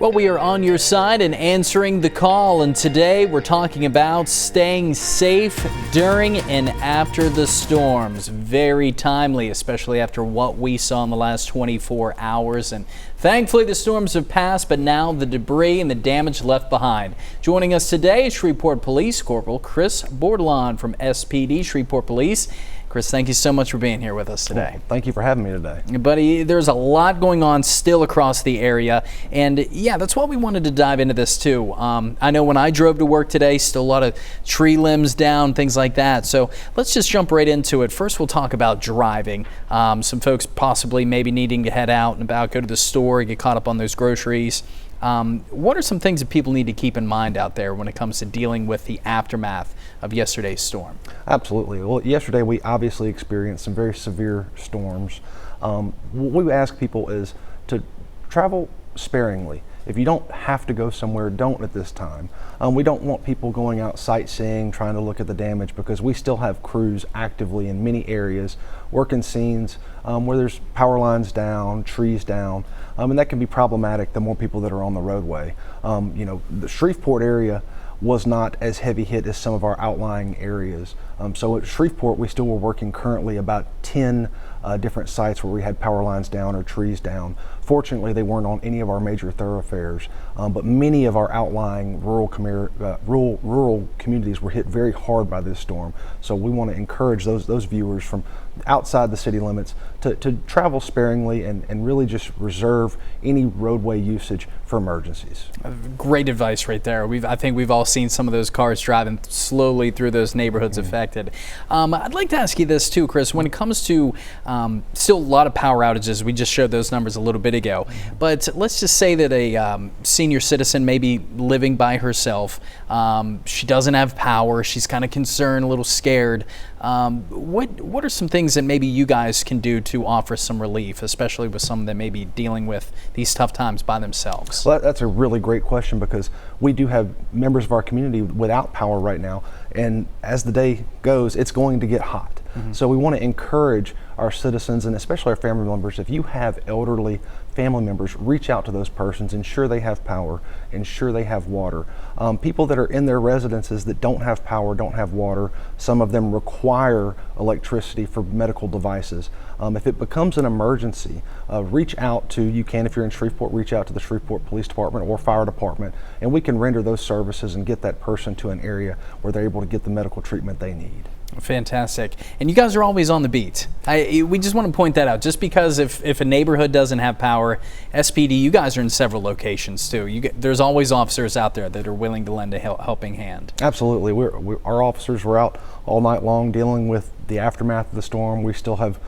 Well, we are on your side and answering the call, and today we're talking about staying safe during and after the storms. Very timely, especially after what we saw in the last 24 hours. And thankfully the storms have passed, but now the debris and the damage left behind. Joining us today is Shreveport Police Corporal Chris Bordelon from SPD Shreveport Police. Chris, thank you so much for being here with us today. Well, thank you for having me today. Buddy, there's a lot going on still across the area, and yeah, that's why we wanted to dive into this too. I know when I drove to work today, still a lot of tree limbs down, things like that. So let's just jump right into it. First, we'll talk about driving. Some folks possibly maybe needing to head out and about, go to the store, get caught up on those groceries. What are some things that people need to keep in mind out there when it comes to dealing with the aftermath of yesterday's storm? Absolutely. Well, yesterday we obviously experienced some very severe storms. What we ask people is to travel sparingly. If you don't have to go somewhere, don't at this time. We don't want people going out sightseeing, trying to look at the damage, because we still have crews actively in many areas working scenes where there's power lines down, trees down, and that can be problematic the more people that are on the roadway. The Shreveport area was not as heavy hit as some of our outlying areas. So at Shreveport, we still were working currently about 10 different sites where we had power lines down or trees down. Fortunately, they weren't on any of our major thoroughfares, but many of our outlying rural communities were hit very hard by this storm. So we want to encourage those viewers from outside the city limits to travel sparingly and really just reserve any roadway usage for emergencies. Great advice right there. I think we've all seen some of those cars driving slowly through those neighborhoods affected. I'd like to ask you this too, Chris. When it comes to still a lot of power outages, we just showed those numbers a little bit ago, but let's just say that a senior citizen may be living by herself. She doesn't have power. She's kind of concerned, a little scared. What are some things that maybe you guys can do to offer some relief, especially with someone that may be dealing with these tough times by themselves? Well, that's a really great question, because we do have members of our community without power right now, and as the day goes, it's going to get hot. So we want to encourage our citizens, and especially our family members, if you have elderly family members, reach out to those persons, ensure they have power, ensure they have water. People that are in their residences that don't have power, don't have water, some of them require electricity for medical devices. If it becomes an emergency, reach out to, if you're in Shreveport, reach out to the Shreveport Police Department or Fire Department, and we can render those services and get that person to an area where they're able to get the medical treatment they need. Fantastic. And you guys are always on the beat. We just want to point that out. Just because if a neighborhood doesn't have power, SPD, you guys are in several locations too. There's always officers out there that are willing to lend a helping hand. Absolutely. Our officers were out all night long dealing with the aftermath of the storm. We still have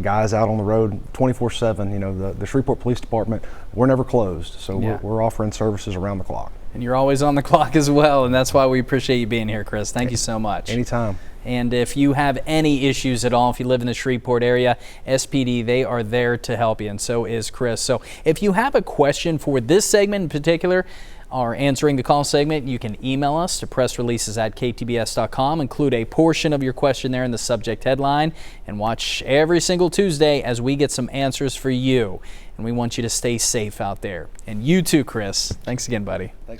guys out on the road 24/7. The Shreveport Police Department, we're never closed. So yeah, we're offering services around the clock. And you're always on the clock as well, and that's why we appreciate you being here, Chris. Thank you so much. Anytime. And if you have any issues at all, if you live in the Shreveport area, SPD, they are there to help you, and so is Chris. So if you have a question for this segment in particular, our answering the call segment, you can email us to pressreleases@ktbs.com. Include a portion of your question there in the subject headline, and watch every single Tuesday as we get some answers for you. And we want you to stay safe out there. And you too, Chris. Thanks again, buddy. Thanks.